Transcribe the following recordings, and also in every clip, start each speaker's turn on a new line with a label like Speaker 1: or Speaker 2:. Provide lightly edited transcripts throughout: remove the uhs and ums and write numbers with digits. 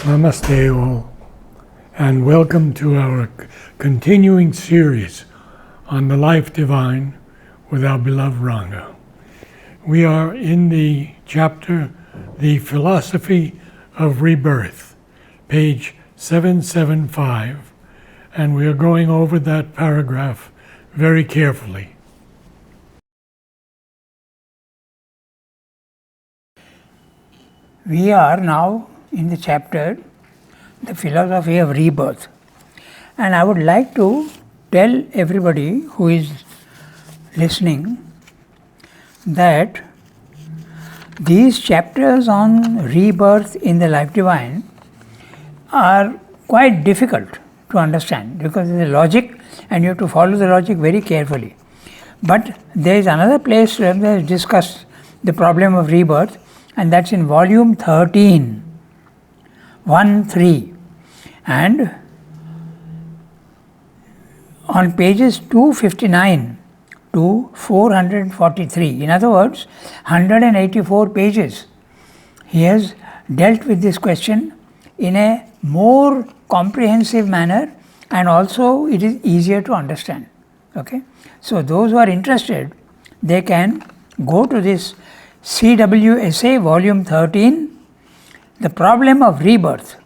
Speaker 1: Namaste all, and welcome to our continuing series on the life divine with our beloved Ranga. We are in the chapter, The Philosophy of Rebirth, page 775, and we are going over that paragraph very carefully.
Speaker 2: We are now in the chapter, The Philosophy of Rebirth. And I would like to tell everybody who is listening that these chapters on rebirth in the life divine are quite difficult to understand because there is logic and you have to follow the logic very carefully. But there is another place where they have discussed the problem of rebirth, and that's in volume 13. 1-3, and on pages 259 to 443, in other words 184 pages, he has dealt with this question in a more comprehensive manner, and also it is easier to understand. Okay, so those who are interested, they can go to this CWSA volume 13, The Problem of Rebirth,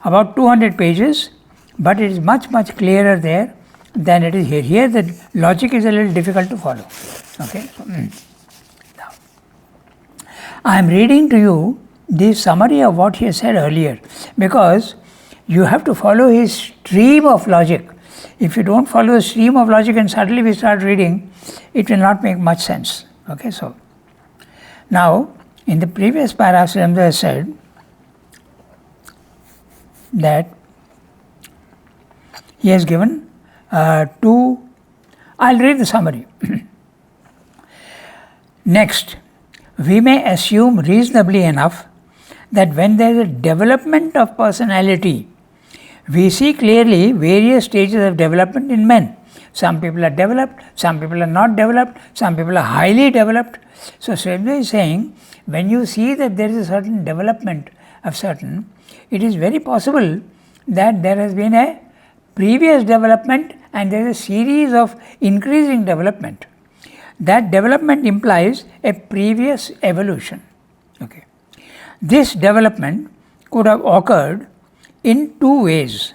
Speaker 2: about 200 pages, but it is much clearer there than it is here. Here the logic is a little difficult to follow. Okay. Now, I am reading to you the summary of what he has said earlier, because you have to follow his stream of logic. If you don't follow the stream of logic and suddenly we start reading, it will not make much sense. Okay, so now in the previous paragraph, I said that he has given two. I'll read the summary. Next, we may assume reasonably enough that when there is a development of personality, we see clearly various stages of development in men. Some people are developed, some people are not developed, some people are highly developed. So Swami is saying, when you see that there is a certain development of certain, it is very possible that there has been a previous development and there is a series of increasing development. That development implies a previous evolution. Okay. This development could have occurred in two ways.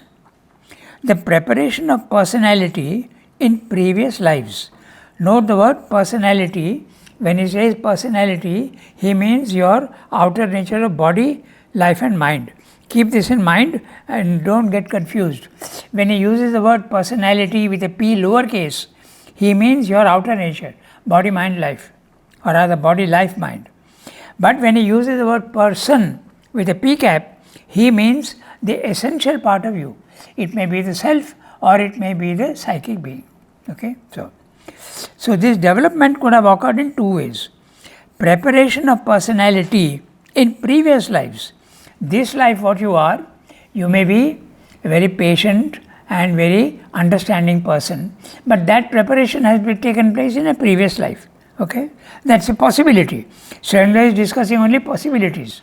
Speaker 2: The preparation of personality in previous lives. Note the word personality. When he says personality, he means your outer nature of body, life and mind. Keep this in mind and don't get confused. When he uses the word personality with a P lowercase, he means your outer nature, body, mind, life, or rather body, life, mind. But when he uses the word person with a P cap, he means the essential part of you. It may be the self or it may be the psychic being. Okay, so this development could have occurred in two ways. Preparation of personality in previous lives. This life what you are, you may be a very patient and very understanding person, but that preparation has been taken place in a previous life. Okay, that's a possibility. Srila is discussing only possibilities.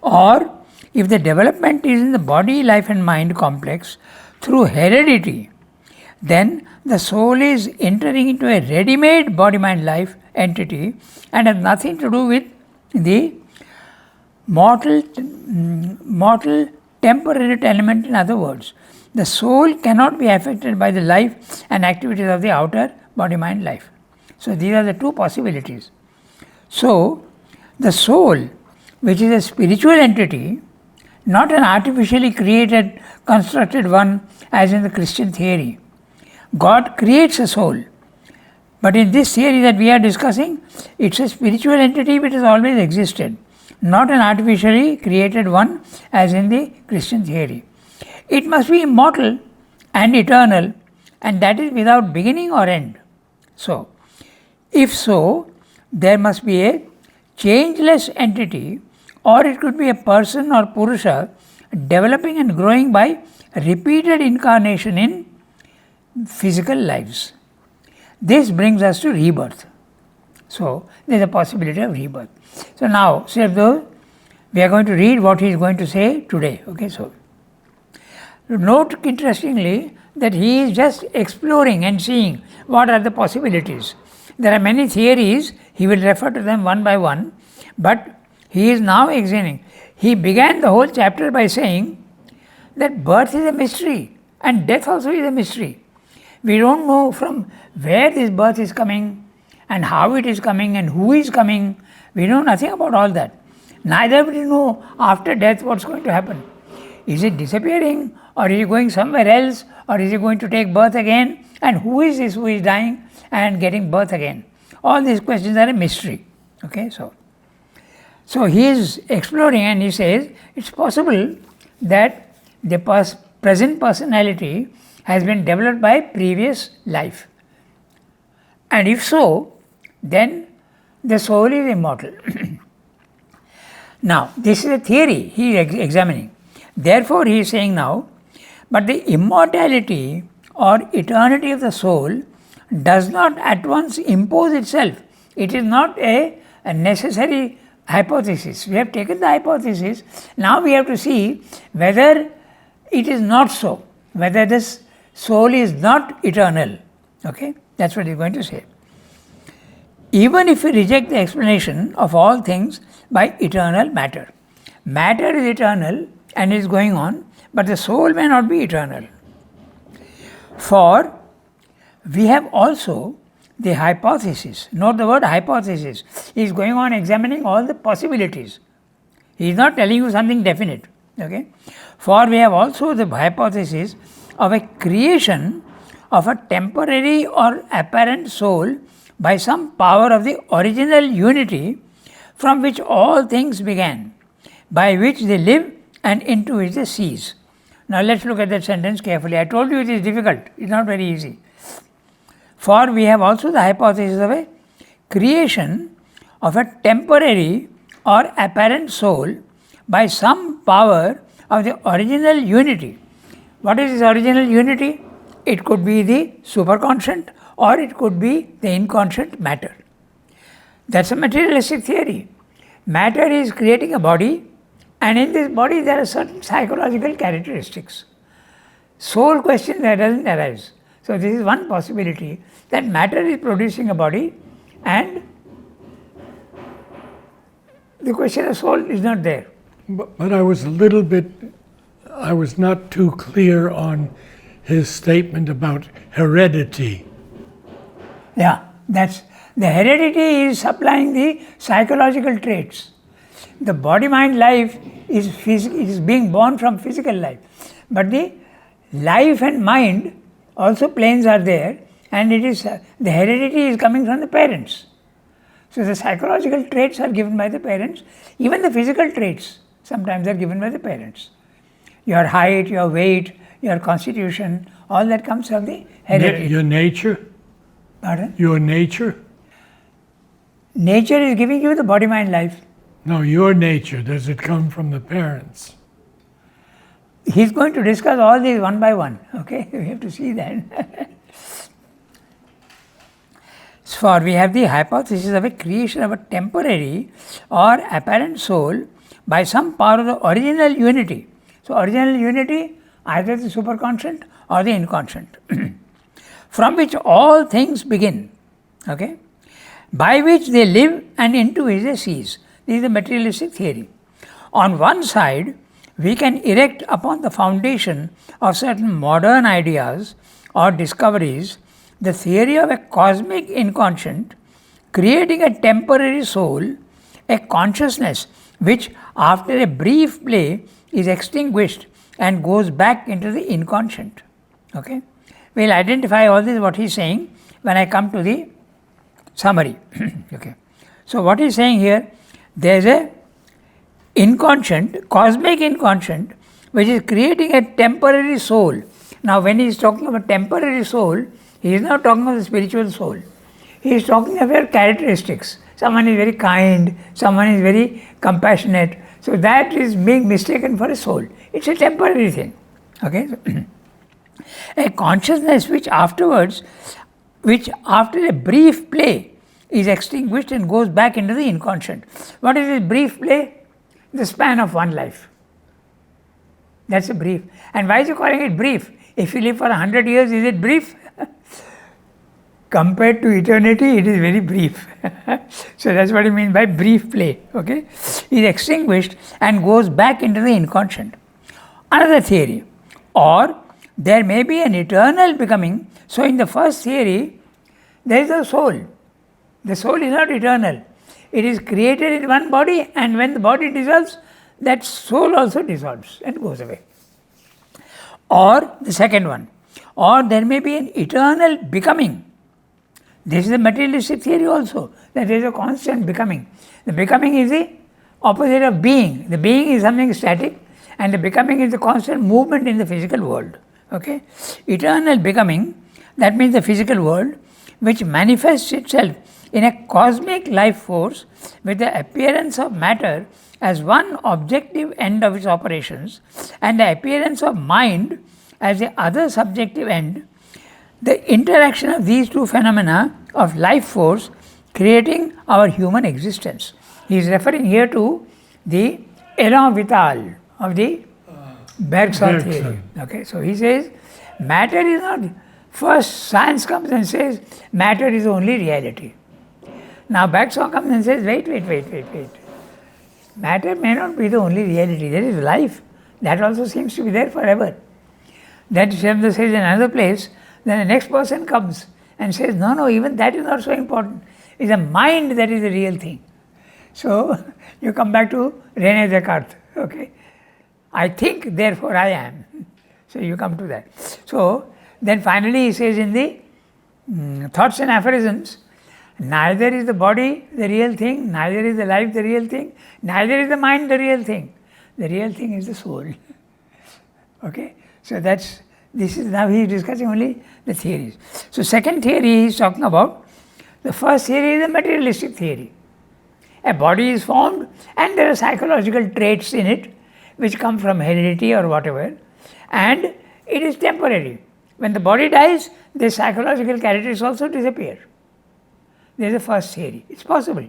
Speaker 2: Or if the development is in the body, life and mind complex through heredity, then the soul is entering into a ready-made body, mind, life entity and has nothing to do with the mortal temporary element. In other words, the soul cannot be affected by the life and activities of the outer body, mind, life. So these are the two possibilities. So the soul, which is a spiritual entity, not an artificially created, constructed one as in the Christian theory. God creates a soul, but in this theory that we are discussing, it's a spiritual entity which has always existed, not an artificially created one as in the Christian theory. It must be immortal and eternal, and that is without beginning or end. So, if so, there must be a changeless entity, or it could be a person or Purusha developing and growing by repeated incarnation in physical lives. This brings us to rebirth. So, there is a possibility of rebirth. So, now, We are going to read what he is going to say today. Okay, so note interestingly that he is just exploring and seeing what are the possibilities. There are many theories, he will refer to them one by one, but he is now examining. He began the whole chapter by saying that birth is a mystery and death also is a mystery. We don't know from where this birth is coming and how it is coming and who is coming. We know nothing about all that. Neither will we know after death what's going to happen. Is it disappearing, or is it going somewhere else, or is it going to take birth again? And who is this who is dying and getting birth again? All these questions are a mystery. Okay, so he is exploring and he says it's possible that the present personality has been developed by previous life. And if so, then the soul is immortal. Now, this is a theory he is examining. Therefore, he is saying now, but the immortality or eternity of the soul does not at once impose itself. It is not a necessary hypothesis. We have taken the hypothesis, now we have to see whether it is not so, whether this soul is not eternal. Okay, that's what he is going to say. Even if we reject the explanation of all things by eternal matter. Matter is eternal and is going on, but the soul may not be eternal. For we have also the hypothesis. Note the word hypothesis. He is going on examining all the possibilities. He is not telling you something definite. Okay? For we have also the hypothesis of a creation of a temporary or apparent soul by some power of the original unity from which all things began, by which they live and into which they cease. Now let's look at that sentence carefully. I told you it is difficult, it is not very easy. For we have also the hypothesis of a creation of a temporary or apparent soul by some power of the original unity. What is this original unity? It could be the superconscient or it could be the inconscient matter. That's a materialistic theory. Matter is creating a body, and in this body there are certain psychological characteristics. Soul question there doesn't arise. So this is one possibility, that matter is producing a body and the question of soul is not there.
Speaker 1: But I was not too clear on his statement about heredity.
Speaker 2: Yeah, that's the heredity is supplying the psychological traits. The body-mind life is being born from physical life, but the life and mind also planes are there, and it is the heredity is coming from the parents. So the psychological traits are given by the parents. Even the physical traits sometimes are given by the parents. Your height, your weight, your constitution, all that comes from the heredity.
Speaker 1: Your nature?
Speaker 2: Pardon?
Speaker 1: Your nature?
Speaker 2: Nature is giving you the body-mind life.
Speaker 1: No, your nature, does it come from the parents?
Speaker 2: He's going to discuss all these one by one, okay? We have to see that. For we have the hypothesis of a creation of a temporary or apparent soul by some power of the original unity. So original unity, either the superconscient or the inconscient, from which all things begin, okay? By which they live and into which they cease. This is the materialistic theory. On one side, we can erect upon the foundation of certain modern ideas or discoveries the theory of a cosmic inconscient creating a temporary soul, a consciousness which after a brief play is extinguished and goes back into the inconscient. Okay? We'll identify all this what he is saying when I come to the summary. Okay. So what he is saying here, there is a inconscient, cosmic inconscient, which is creating a temporary soul. Now when he is talking about temporary soul, he is not talking of the spiritual soul. He is talking about characteristics. Someone is very kind, someone is very compassionate. So that is being mistaken for a soul. It's a temporary thing. Okay? A consciousness which after a brief play is extinguished and goes back into the inconscient. What is this brief play? the span of one life. That's a brief. And why is he calling it brief? If you live for 100 years, is it brief? Compared to eternity, it is very brief. So that's what he means by brief play. Okay, is extinguished and goes back into the inconscient. Another theory, or there may be an eternal becoming. So in the first theory, there is a soul. The soul is not eternal. It is created in one body, and when the body dissolves, that soul also dissolves and goes away. Or the second one, or there may be an eternal becoming. This is a materialistic theory also, that there is a constant becoming. The becoming is the opposite of being. The being is something static, and the becoming is the constant movement in the physical world. Okay? Eternal becoming, that means the physical world, which manifests itself in a cosmic life force with the appearance of matter as one objective end of its operations, and the appearance of mind as the other subjective end. The interaction of these two phenomena of life force creating our human existence. He is referring here to the élan vital of the Bergson theory. Okay, so he says matter is not, first science comes and says matter is only reality. Now Bergson comes and says wait. Matter may not be the only reality, there is life. That also seems to be there forever. That Shabda says in another place. Then the next person comes and says, no, even that is not so important. It's the mind that is the real thing. So you come back to René Descartes. Okay, I think, therefore I am. So you come to that. So then finally he says in the Thoughts and Aphorisms, neither is the body the real thing, neither is the life the real thing, neither is the mind the real thing. The real thing is the soul. Okay, so this is now he is discussing only the theories. So second theory he is talking about. The first theory is a materialistic theory. A body is formed and there are psychological traits in it which come from heredity or whatever, and it is temporary. When the body dies, the psychological characteristics also disappear. There is the first theory. It's possible.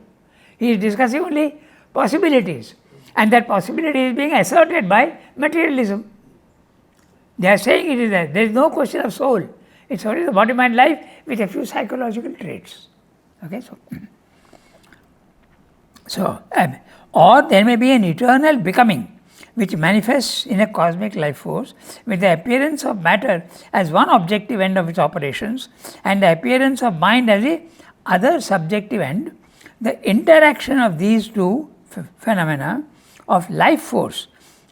Speaker 2: He is discussing only possibilities, and that possibility is being asserted by materialism. They are saying it is there. There is no question of soul. It's only the body, mind, life with a few psychological traits. Okay, so or there may be an eternal becoming which manifests in a cosmic life force with the appearance of matter as one objective end of its operations and the appearance of mind as the other subjective end. The interaction of these two phenomena of life force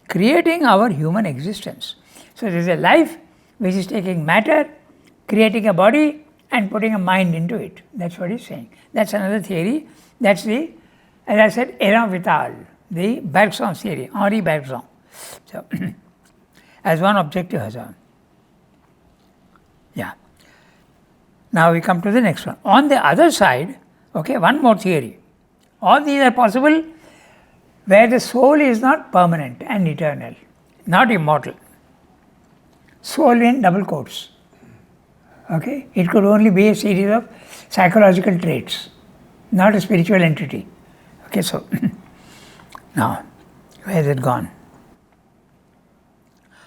Speaker 2: creating our human existence. So there is a life which is taking matter, creating a body and putting a mind into it. That's what he's saying. That's another theory. That's the, as I said, élan vital, the Bergson theory, Henri Bergson. So as one objective hazard. Yeah. Now we come to the next one. On the other side, okay, one more theory. All these are possible where the soul is not permanent and eternal, not immortal. Soul in double quotes. Okay, it could only be a series of psychological traits, not a spiritual entity. Okay, so now where has it gone?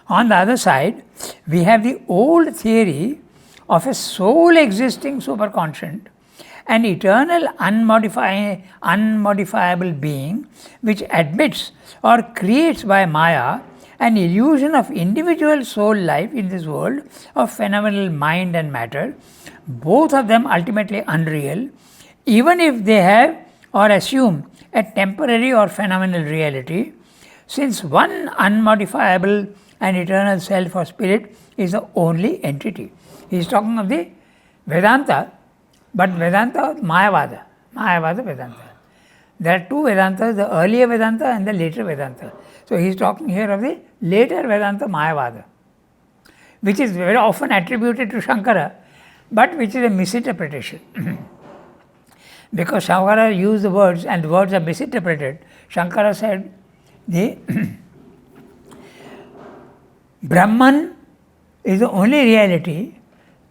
Speaker 2: On the other side, we have the old theory of a soul existing superconscient, an eternal unmodifiable being which admits or creates by Maya an illusion of individual soul life in this world of phenomenal mind and matter, both of them ultimately unreal, even if they have or assume a temporary or phenomenal reality, since one unmodifiable and eternal self or spirit is the only entity. He is talking of the Vedanta, but Vedanta Mayavada, Vedanta. There are two Vedantas, the earlier Vedanta and the later Vedanta. So he is talking here of the later Vedanta Mayavada, which is very often attributed to Shankara, but which is a misinterpretation. Because Shankara used the words and the words are misinterpreted, Shankara said the Brahman is the only reality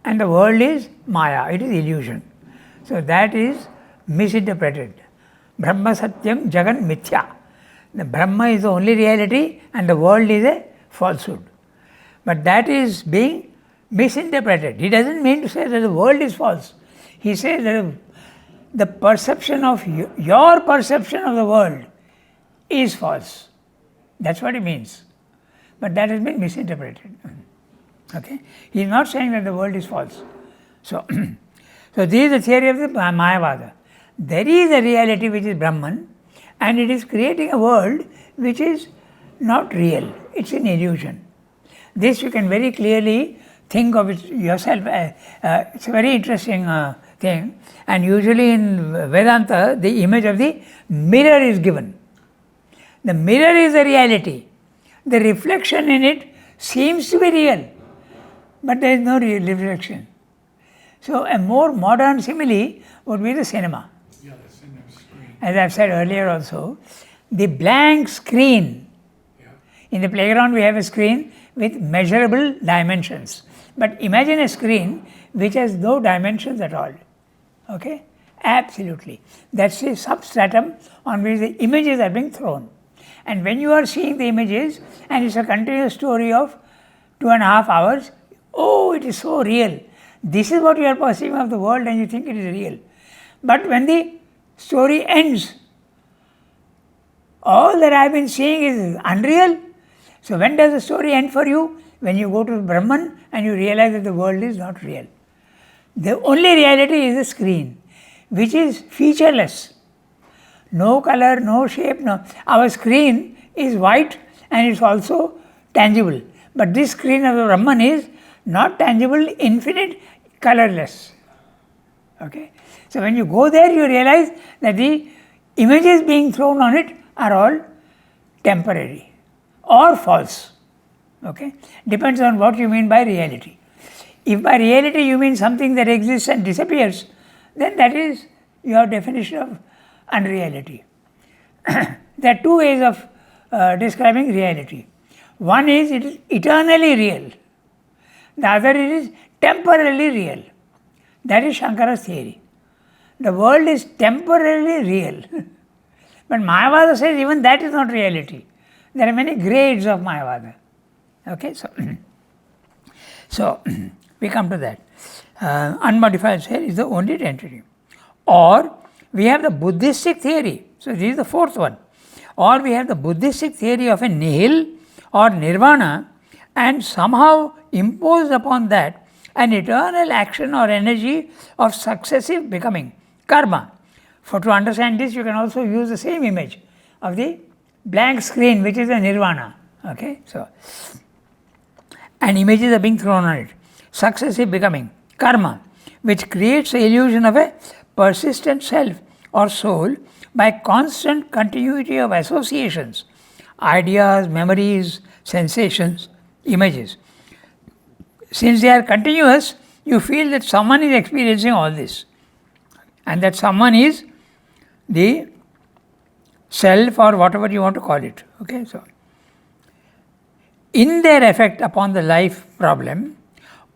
Speaker 2: and the world is Maya, it is illusion. So that is misinterpreted. Brahma Satyam Jagan Mithya. The Brahma is the only reality and the world is a falsehood. But that is being misinterpreted. He doesn't mean to say that the world is false. He says that the perception of your perception of the world is false. That's what he means. But that has been misinterpreted. Okay? He is not saying that the world is false. So, so this is the theory of the Mayavada. There is a reality which is Brahman, and it is creating a world which is not real. It's an illusion. This you can very clearly think of it yourself. It's a very interesting thing. And usually in Vedanta, the image of the mirror is given. The mirror is the reality. The reflection in it seems to be real, but there is no real reflection. So a more modern simile would be the cinema.
Speaker 1: Yeah, the cinema screen.
Speaker 2: As I've said earlier also, the blank screen. In the playground we have a screen with measurable dimensions. But imagine a screen which has no dimensions at all. Okay? Absolutely. That's the substratum on which the images are being thrown. And when you are seeing the images and it's a continuous story of 2.5 hours, oh, it is so real. This is what you are perceiving of the world and you think it is real. But when the story ends, all that I have been seeing is unreal. So when does the story end for you? When you go to Brahman and you realize that the world is not real. The only reality is the screen, which is featureless. No color, no shape, no. Our screen is white and it's also tangible. But this screen of the Brahman is not tangible, infinite, colorless. Okay? So when you go there, you realize that the images being thrown on it are all temporary or false. Okay? Depends on what you mean by reality. If by reality you mean something that exists and disappears, then that is your definition of unreality. There are two ways of describing reality. One is it is eternally real. The other is temporarily real. That is Shankara's theory. The world is temporarily real. But Mayavada says even that is not reality. There are many grades of Mayavada. Okay, so we come to that. Unmodified self is the only entity. Or we have the Buddhistic theory. So this is the fourth one. Or we have the Buddhistic theory of a nihil or nirvana, and somehow imposed upon that an eternal action or energy of successive becoming, karma. For to understand this, you can also use the same image of the blank screen, which is a nirvana. Okay, so and images are being thrown on it. Successive becoming, karma, which creates the illusion of a persistent self or soul by constant continuity of associations, ideas, memories, sensations, images. Since they are continuous, you feel that someone is experiencing all this, and that someone is the self or whatever you want to call it. Okay, so in their effect upon the life problem,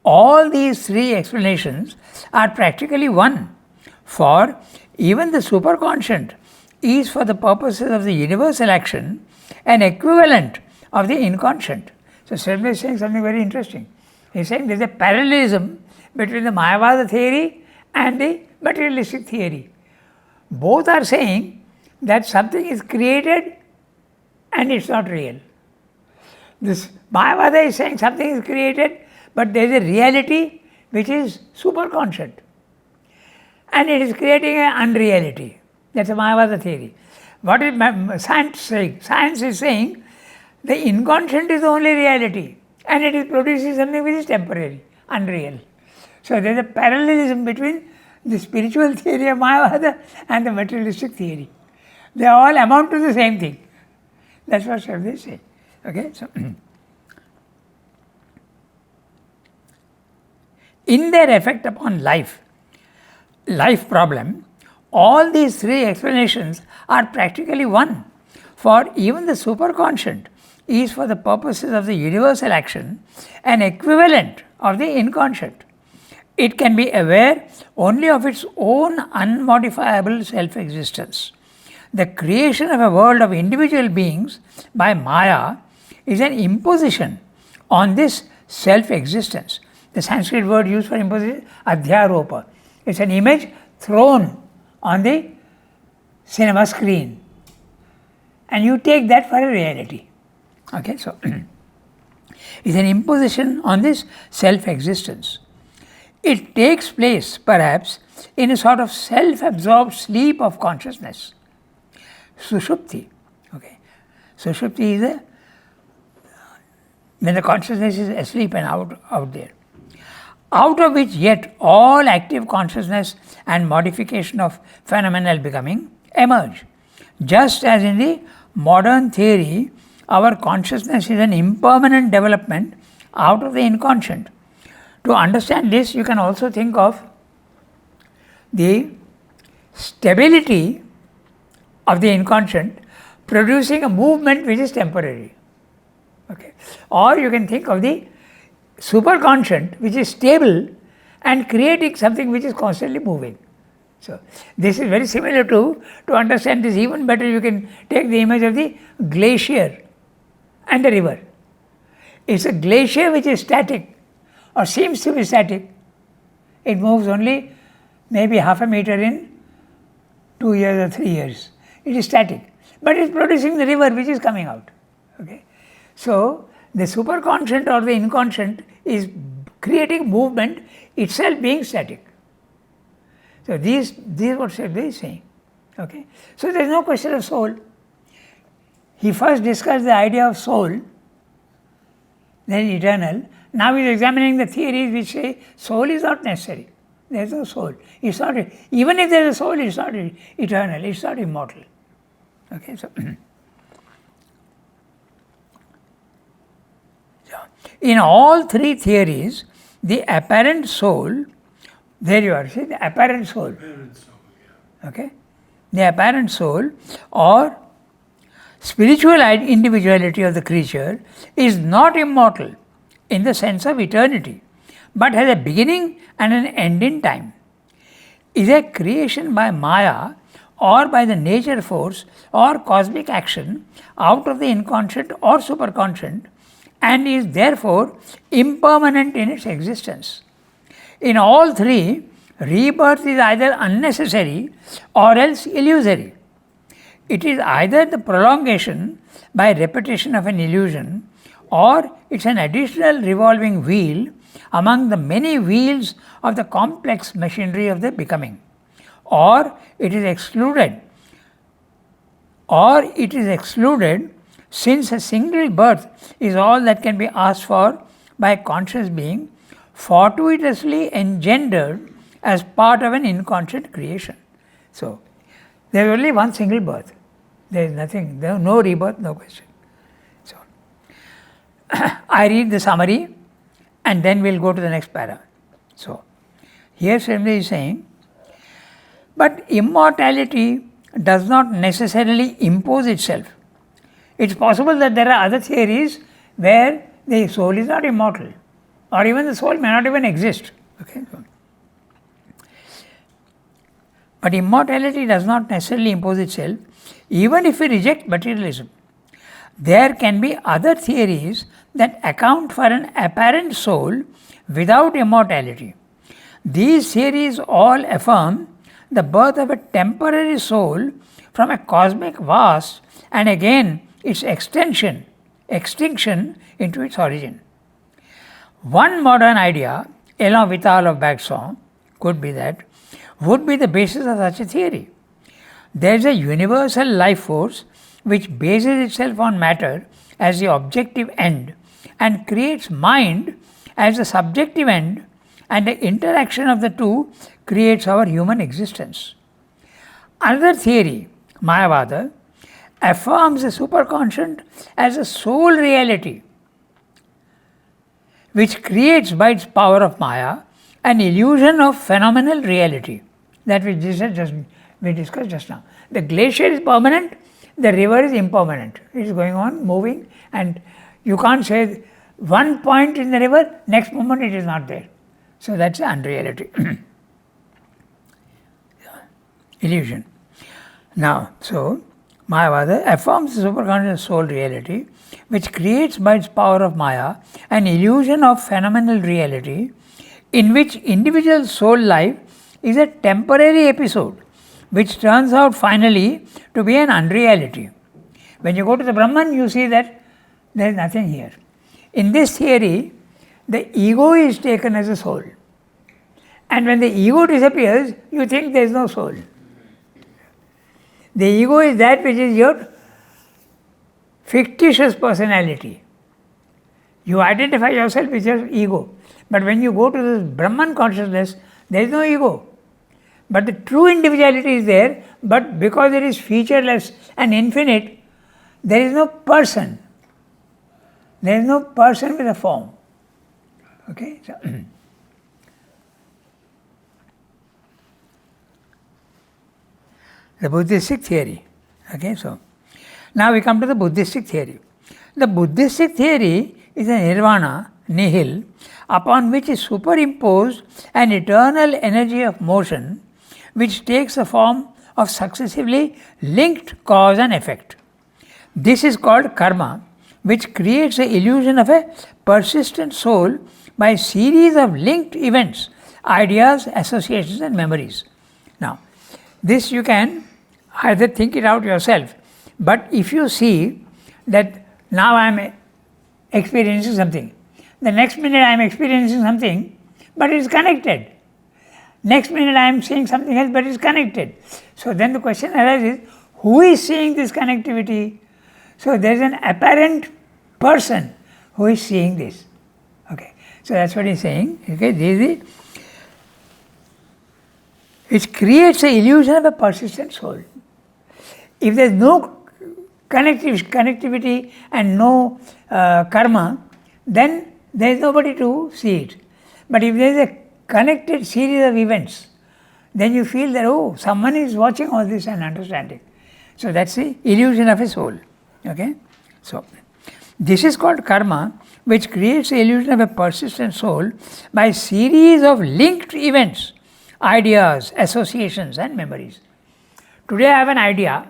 Speaker 2: all these three explanations are practically one, for even the superconscient is, for the purposes of the universal action, an equivalent of the inconscient. So Srila is saying something very interesting. He is saying there is a parallelism between the Mayavada theory and the materialistic theory. Both are saying that something is created and it's not real. This Mayavada is saying something is created, but there is a reality which is superconscient. And it is creating an unreality. That's a Mayavada theory. What is science saying? Science is saying the inconscient is the only reality, and it is producing something which is temporary, unreal. So there is a parallelism between the spiritual theory of Mayavada and the materialistic theory. They all amount to the same thing. That's what Srila is saying. Okay, so in their effect upon life problem, all these three explanations are practically one, for even the superconscient is, for the purposes of the universal action, an equivalent of the inconscient. It can be aware only of its own unmodifiable self-existence. the creation of a world of individual beings by Maya is an imposition on this self-existence. The Sanskrit word used for imposition, adhyaropa. It's an image thrown on the cinema screen, and you take that for a reality. Okay, so it's an imposition on this self-existence. It takes place, perhaps, in a sort of self-absorbed sleep of consciousness. Sushupti. Okay. Sushupti is when the consciousness is asleep and out there. Out of which yet all active consciousness and modification of phenomenal becoming emerge. Just as in the modern theory, our consciousness is an impermanent development out of the inconscient. To understand this, you can also think of the stability of the inconscient producing a movement which is temporary. Okay. Or you can think of the superconscient which is stable and creating something which is constantly moving. So this is very similar to understand this even better, you can take the image of the glacier and the river. It's a glacier which is static or seems to be static. It moves only maybe half a meter in 2 years or 3 years. It is static, but it's producing the river which is coming out. Okay. So the superconscient or the inconscient is creating movement, itself being static. So this is what Shabda is saying. Okay. So there is no question of soul. He first discussed the idea of soul, then eternal. Now he is examining the theories which say soul is not necessary. There is no soul. It's not, even if there is a soul, it's not eternal, it's not immortal. Okay, so in all three theories, the apparent soul, there you are, see, the apparent soul.
Speaker 1: Apparent soul, yeah.
Speaker 2: Okay, the apparent soul or spiritual individuality of the creature is not immortal in the sense of eternity, but has a beginning and an end in time. Is a creation by Maya or by the nature force or cosmic action out of the inconscient or superconscient, and is therefore impermanent in its existence. In all three, rebirth is either unnecessary or else illusory. It is either the prolongation by repetition of an illusion, or it's an additional revolving wheel among the many wheels of the complex machinery of the becoming, or it is excluded since a single birth is all that can be asked for by a conscious being, fortuitously engendered as part of an inconscient creation. So, there is only one single birth. There is nothing, there is no rebirth, no question. So, I read the summary and then we will go to the next para. So, here Swami is saying, but immortality does not necessarily impose itself. It's possible that there are other theories where the soul is not immortal, or even the soul may not even exist. Okay. But immortality does not necessarily impose itself, even if we reject materialism. There can be other theories that account for an apparent soul without immortality. These theories all affirm the birth of a temporary soul from a cosmic vast, and again its extinction into its origin. One modern idea, Elan Vital of Bergson, would be the basis of such a theory. There is a universal life force which bases itself on matter as the objective end and creates mind as the subjective end, and the interaction of the two creates our human existence. Another theory, Mayavada, affirms the superconscient as a sole reality which creates by its power of Maya an illusion of phenomenal reality that we discussed just now. The glacier is permanent, the river is impermanent. It is going on, moving, and you can't say one point in the river, next moment it is not there. So that's unreality. Illusion. Now, so Mayavada affirms the superconscious soul reality, which creates by its power of Maya an illusion of phenomenal reality, in which individual soul life is a temporary episode, which turns out finally to be an unreality. When you go to the Brahman, you see that there is nothing here. In this theory, the ego is taken as a soul. And when the ego disappears, you think there is no soul. The ego is that which is your fictitious personality. You identify yourself with your ego. But when you go to this Brahman consciousness, there is no ego. But the true individuality is there, but because it is featureless and infinite, there is no person. There is no person with a form. Okay? So, the Buddhistic theory. Okay, so now we come to the Buddhistic theory. The Buddhistic theory is a nirvana, nihil, upon which is superimposed an eternal energy of motion, which takes the form of successively linked cause and effect. This is called karma, which creates the illusion of a persistent soul by a series of linked events, ideas, associations, and memories. Now, this you can either think it out yourself, but if you see that now I am experiencing something, the next minute I am experiencing something, but it is connected. Next minute I am seeing something else, but it is connected. So then the question arises, who is seeing this connectivity? So there is an apparent person who is seeing this. Okay, so that's what he is saying. Okay, this is which creates the illusion of a persistent soul. If there is no connectivity and no karma, then there is nobody to see it. But if there is a connected series of events, then you feel that, oh, someone is watching all this and understanding. So that's the illusion of a soul. Okay? So this is called karma, which creates the illusion of a persistent soul by a series of linked events, ideas, associations, and memories. Today I have an idea,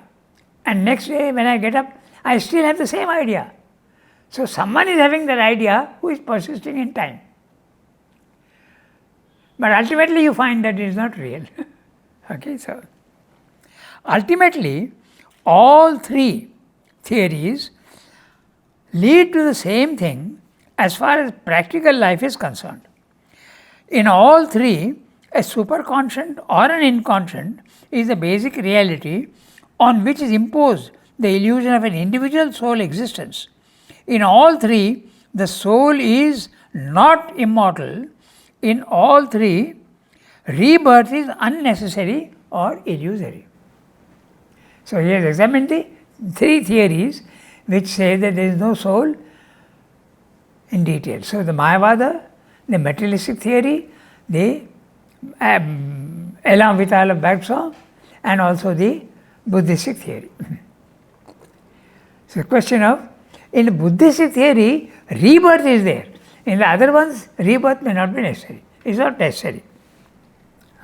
Speaker 2: and next day when I get up, I still have the same idea. So someone is having that idea who is persisting in time. But ultimately you find that it is not real. Okay, so ultimately all three theories lead to the same thing as far as practical life is concerned. In all three, a superconscient or an inconscient is the basic reality on which is imposed the illusion of an individual soul existence. In all three, the soul is not immortal. In all three, rebirth is unnecessary or illusory. So he has examined the three theories which say that there is no soul in detail. So the Mayavada, the materialistic theory, the Elam Vital of Bagsaw, and also the Buddhistic theory. So the question of, in the Buddhistic theory, rebirth is there. In the other ones, rebirth may not be necessary. It's not necessary.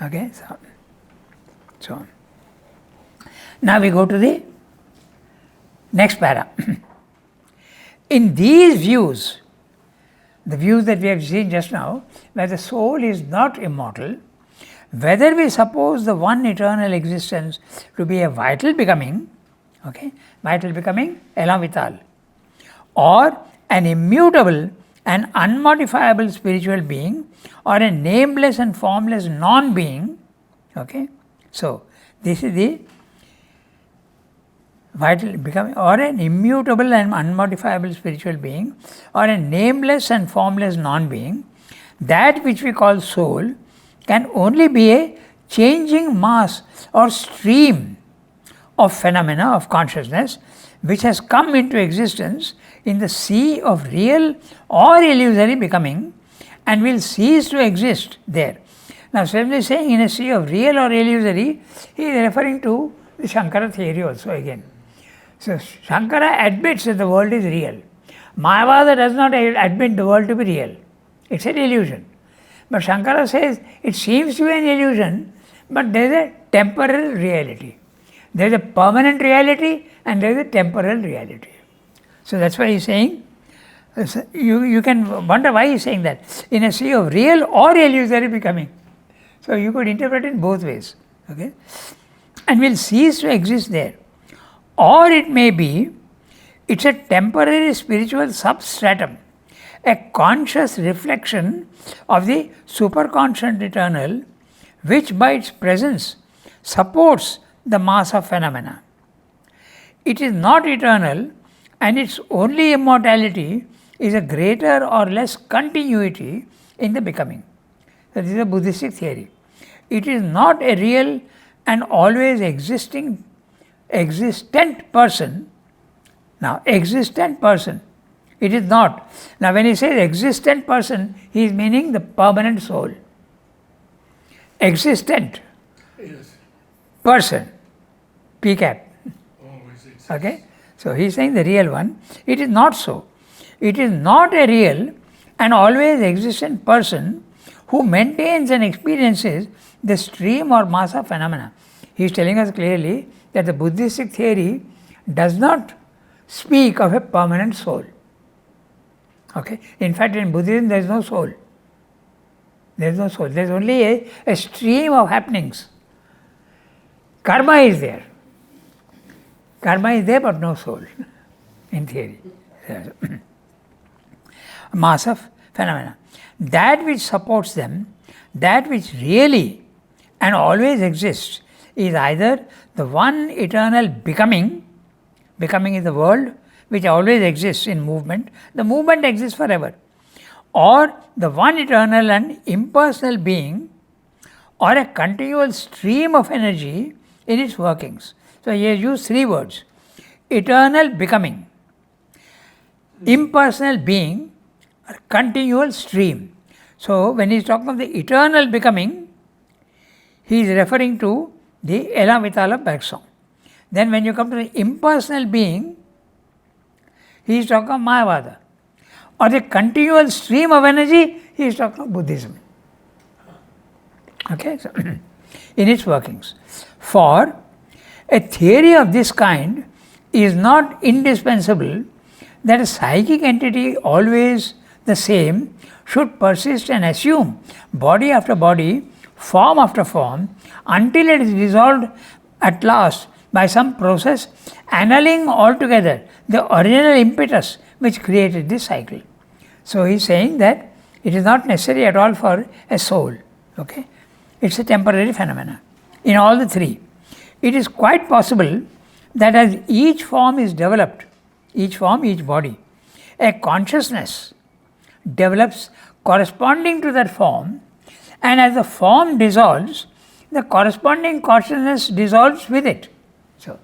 Speaker 2: Okay, so now we go to the next para. In these views, the views that we have seen just now, where the soul is not immortal, whether we suppose the one eternal existence to be a vital becoming, okay, vital becoming, elam vital, or an immutable and unmodifiable spiritual being, or a nameless and formless non-being, okay, so this is the vital becoming, or an immutable and unmodifiable spiritual being, or a nameless and formless non-being, that which we call soul can only be a changing mass or stream of phenomena of consciousness which has come into existence in the sea of real or illusory becoming and will cease to exist there. Now, simply saying in a sea of real or illusory, he is referring to the Shankara theory also again. So, Shankara admits that the world is real. Mayavada does not admit the world to be real. It's an illusion. But Shankara says it seems to be an illusion, but there is a temporary reality. There is a permanent reality and there is a temporal reality. So that's why he's saying, you can wonder why he's saying that. In a sea of real or illusory becoming. So you could interpret it both ways. Okay? And will cease to exist there. Or it may be, it's a temporary spiritual substratum, a conscious reflection of the superconscious eternal, which by its presence supports the mass of phenomena. It is not eternal, and its only immortality is a greater or less continuity in the becoming. So this is a Buddhistic theory. It is not a real and always existent person. Now, existent person, it is not. Now, when he says existent person, he is meaning the permanent soul. Existent person, PCAP. Okay? So, he is saying the real one. It is not so. It is not a real and always existent person who maintains and experiences the stream or mass of phenomena. He is telling us clearly that the Buddhistic theory does not speak of a permanent soul. Okay? In fact, in Buddhism there is no soul. There is no soul. There is only a stream of happenings. Karma is there. Karma is there but no soul, in theory. Mass of phenomena. That which supports them, that which really and always exists, is either the one eternal becoming is the world which always exists in movement, the movement exists forever, or the one eternal and impersonal being, or a continual stream of energy in its workings. So he has used three words: eternal becoming, impersonal being, or continual stream. So when he is talking of the eternal becoming, he is referring to the Ella Vitala Bergson. Then when you come to the impersonal being, he is talking of Mayavada. Or the continual stream of energy, he is talking of Buddhism. Okay, so in its workings. For a theory of this kind is not indispensable that a psychic entity always the same should persist and assume body after body, form after form, until it is dissolved at last by some process annulling altogether the original impetus which created this cycle. So he is saying that it is not necessary at all for a soul. Okay? It's a temporary phenomena in all the three. It is quite possible that as each form is developed, each form, each body, a consciousness develops corresponding to that form, and as the form dissolves, the corresponding consciousness dissolves with it. So,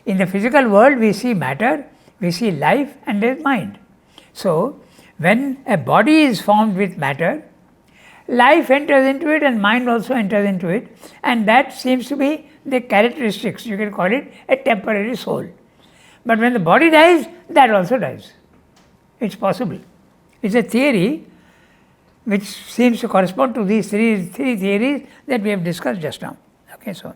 Speaker 2: in the physical world we see matter, we see life, and there is mind. So, when a body is formed with matter, life enters into it and mind also enters into it, and that seems to be the characteristics. You can call it a temporary soul. But when the body dies, that also dies. It's possible. It's a theory which seems to correspond to these three theories that we have discussed just now. Okay, so,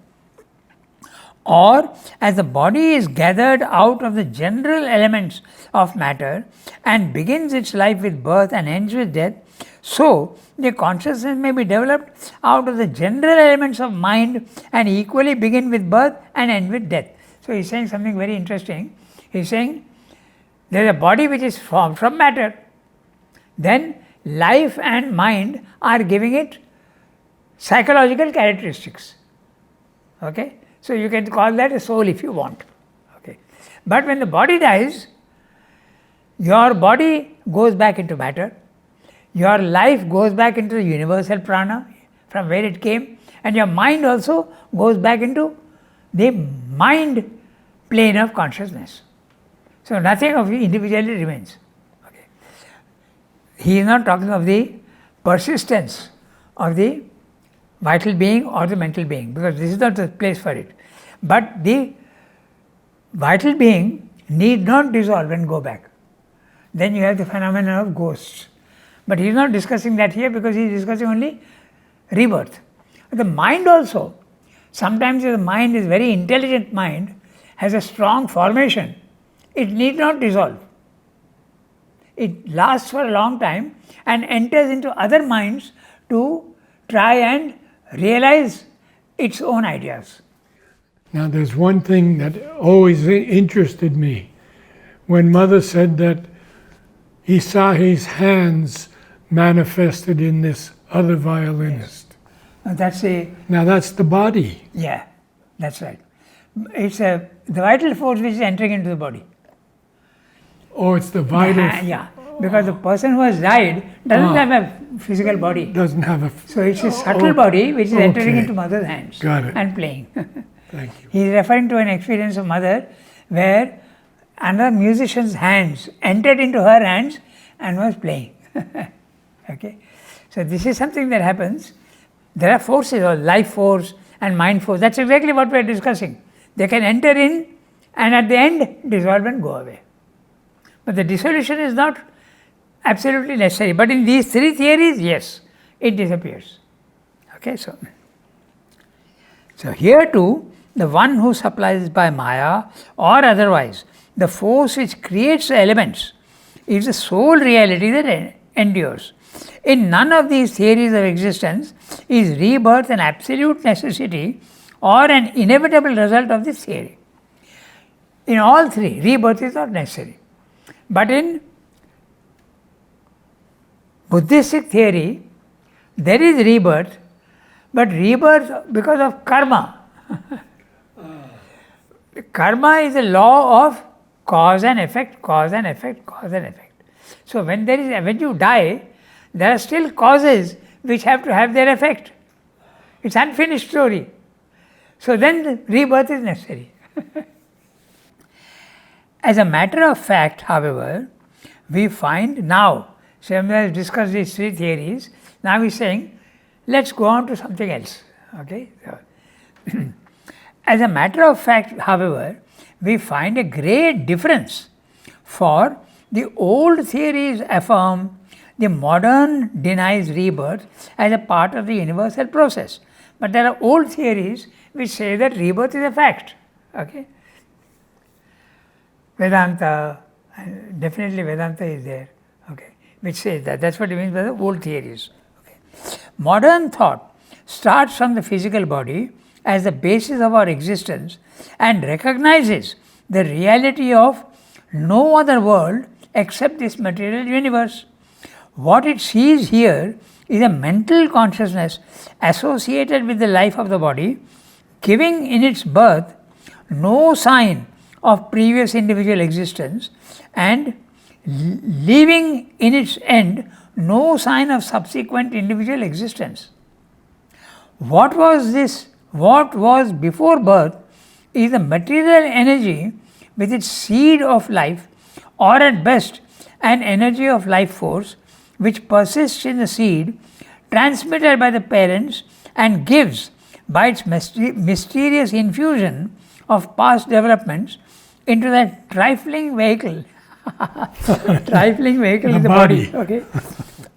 Speaker 2: or as the body is gathered out of the general elements of matter and begins its life with birth and ends with death, so the consciousness may be developed out of the general elements of mind and equally begin with birth and end with death. So he is saying something very interesting. He is saying there is a body which is formed from matter, then life and mind are giving it psychological characteristics. Okay? So you can call that a soul if you want. Okay? But when the body dies, your body goes back into matter, your life goes back into the universal prana from where it came, and your mind also goes back into the mind plane of consciousness. So nothing of you individually remains. Okay. He is not talking of the persistence of the vital being or the mental being, because this is not the place for it. But the vital being need not dissolve and go back. Then you have the phenomenon of ghosts. But he is not discussing that here, because he is discussing only rebirth. The mind also Sometimes the mind is very intelligent mind, has a strong formation. It need not dissolve. It lasts for a long time and enters into other minds to try and realize its own ideas.
Speaker 1: Now, there's one thing that always interested me. When Mother said that he saw his hands manifested in this other violinist.
Speaker 2: That's
Speaker 1: Now, that's the body.
Speaker 2: yeah, that's right. It's the vital force which is entering into the body.
Speaker 1: Oh, it's the vital.
Speaker 2: Yeah, because the person who has died doesn't have a physical body.
Speaker 1: Doesn't have a.
Speaker 2: So it's a subtle body which is entering
Speaker 1: Okay.
Speaker 2: into mother's hands
Speaker 1: Got it.
Speaker 2: and playing.
Speaker 1: Thank you.
Speaker 2: He is referring to an experience of mother where another musician's hands entered into her hands and was playing. Okay, so this is something that happens. There are forces, or life force and mind force. That's exactly what we are discussing. They can enter in and at the end dissolve and go away. But the dissolution is not absolutely necessary. But in these three theories, yes, it disappears. Okay, so here too, the one who supplies by Maya or otherwise the force which creates the elements is the sole reality that endures. In none of these theories of existence is rebirth an absolute necessity or an inevitable result of this theory. In all three, rebirth is not necessary. But in Buddhistic theory, there is rebirth, but rebirth because of karma. Karma is a law of cause and effect, cause and effect, cause and effect. So when you die, there are still causes which have to have their effect. It's unfinished story. So then rebirth is necessary. As a matter of fact, however, we find now, Swami has discussed these three theories, now he's saying, let's go on to something else. Okay? As a matter of fact, however, we find a great difference, for the old theories affirm the modern denies rebirth as a part of the universal process. But there are old theories which say that rebirth is a fact. Okay? Vedanta, definitely Vedanta is there, okay, which says that. That's what it means by the old theories. Okay. Modern thought starts from the physical body as the basis of our existence and recognizes the reality of no other world except this material universe. What it sees here is a mental consciousness associated with the life of the body, giving in its birth no sign of previous individual existence and leaving in its end no sign of subsequent individual existence. What was before birth is the material energy with its seed of life, or at best an energy of life force which persists in the seed, transmitted by the parents and gives by its mysterious infusion of past developments into that trifling vehicle, in the body, okay,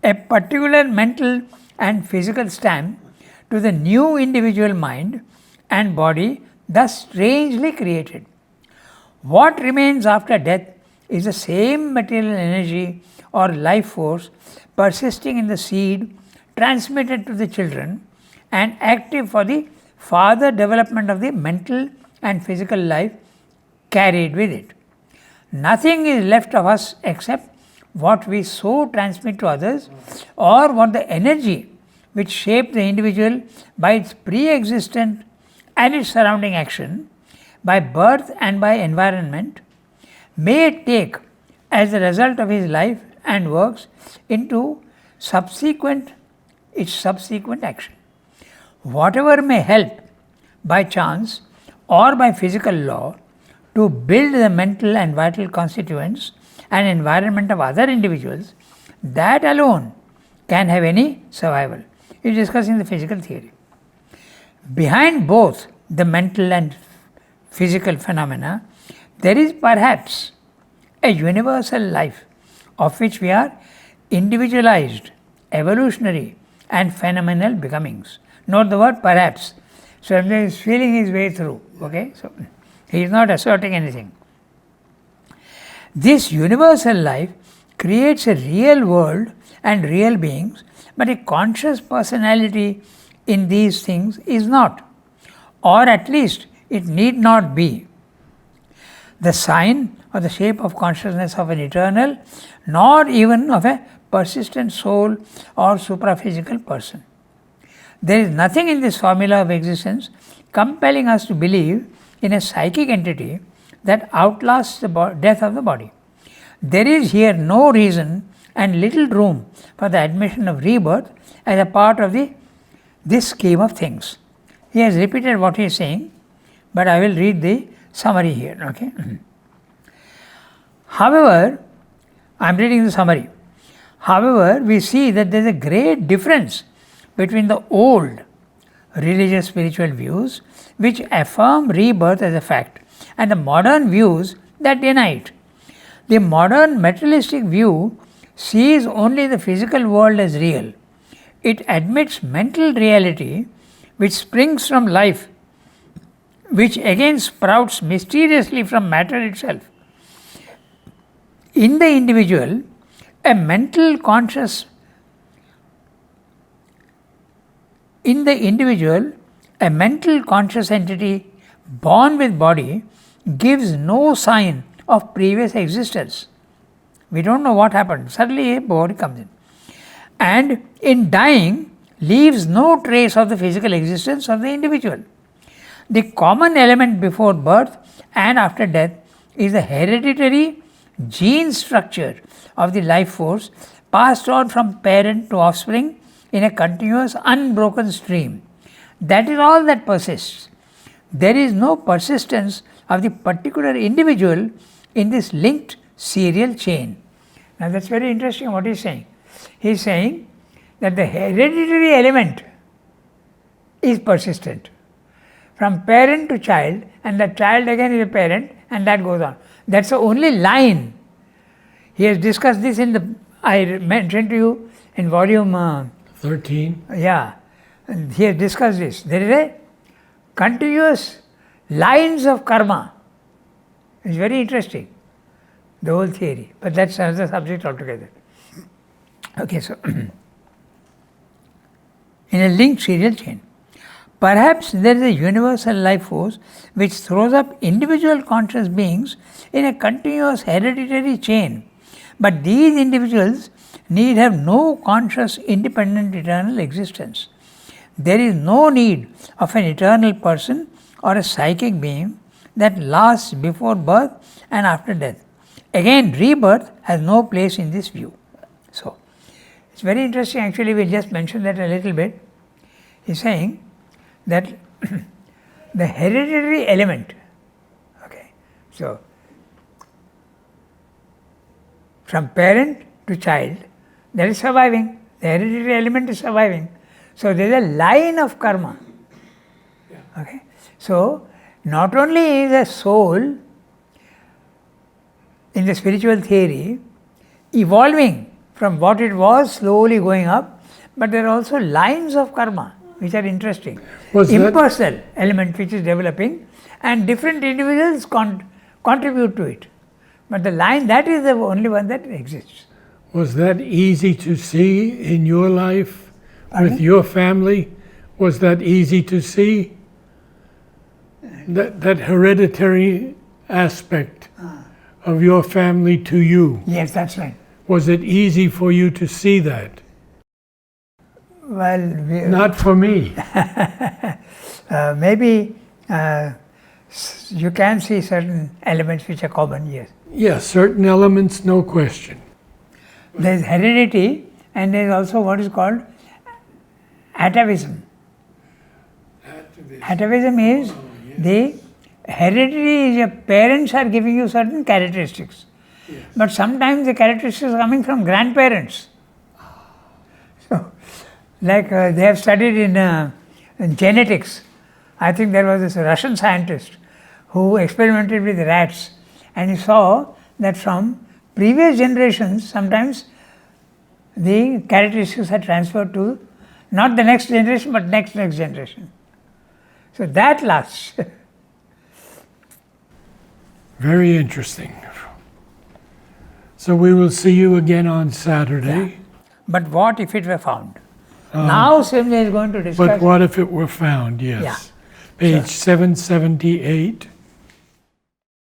Speaker 2: a particular mental and physical stamp to the new individual mind and body thus strangely created. What remains after death is the same material energy or life force persisting in the seed, transmitted to the children and active for the further development of the mental and physical life carried with it. Nothing is left of us except what we so transmit to others, or what the energy which shaped the individual by its pre-existent and its surrounding action, by birth and by environment, may take as the result of his life and works into its subsequent action. Whatever may help by chance or by physical law to build the mental and vital constituents and environment of other individuals, that alone can have any survival. He is discussing the physical theory. Behind both the mental and physical phenomena, there is perhaps a universal life of which we are individualized, evolutionary and phenomenal becomings. Note the word perhaps. So he is feeling his way through. Okay, so he is not asserting anything. This universal life creates a real world and real beings, but a conscious personality in these things is not, or at least it need not be the sign or the shape of consciousness of an eternal, nor even of a persistent soul or supraphysical person. There is nothing in this formula of existence compelling us to believe in a psychic entity that outlasts the death of the body. There is here no reason and little room for the admission of rebirth as a part of this scheme of things. He has repeated what he is saying, but I will read the summary here. Okay. However, I am reading the summary. However, we see that there is a great difference between the old religious spiritual views which affirm rebirth as a fact and the modern views that deny it. The modern materialistic view sees only the physical world as real. It admits mental reality which springs from life, which again sprouts mysteriously from matter itself. In the individual, a mental conscious entity born with body gives no sign of previous existence. We don't know what happened. Suddenly a body comes in. And in dying, leaves no trace of the physical existence of the individual. The common element before birth and after death is the hereditary gene structure of the life force passed on from parent to offspring in a continuous unbroken stream. That is all that persists. There is no persistence of the particular individual in this linked serial chain. Now that's very interesting what he is saying. He is saying that the hereditary element is persistent from parent to child, and the child again is a parent, and that goes on. That's the only line. He has discussed this I mentioned to you in volume
Speaker 1: 13.
Speaker 2: Yeah, and he has discussed this. There is a continuous lines of karma. It's very interesting, the whole theory, but that's another subject altogether. Okay, so in a linked serial chain, perhaps there is a universal life force which throws up individual conscious beings in a continuous hereditary chain, but these individuals need have no conscious independent eternal existence. There is no need of an eternal person or a psychic being that lasts before birth and after death. Again, rebirth has no place in this view. So, it's very interesting, actually we just mentioned that a little bit. He is saying that the hereditary element, okay, so from parent to child, that is surviving, the hereditary element is surviving. So there is a line of karma. Okay, so not only is a soul in the spiritual theory evolving from what it was, slowly going up, but there are also lines of karma which are interesting. Impersonal element which is developing, and different individuals contribute to it. But the line, that is the only one that exists.
Speaker 1: Was that easy to see in your life with your family? Was that easy to see? That hereditary aspect of your family to you?
Speaker 2: Yes, that's right.
Speaker 1: Was it easy for you to see that?
Speaker 2: Well,
Speaker 1: not for me.
Speaker 2: Maybe you can see certain elements which are common, yes.
Speaker 1: Yes, certain elements, no question.
Speaker 2: There is heredity, and there is also what is called atavism. Atavism is the heredity is your parents are giving you certain characteristics. Yes. But sometimes the characteristics are coming from grandparents. So, like they have studied in genetics. I think there was this Russian scientist who experimented with rats, and he saw that from previous generations, sometimes the characteristics are transferred to not the next generation, but next generation. So that lasts.
Speaker 1: Very interesting. So we will see you again on Saturday.
Speaker 2: But what if it were found? Now Simja is going to discuss.
Speaker 1: But what if it were found? Yes.
Speaker 2: Yeah.
Speaker 1: Page 778.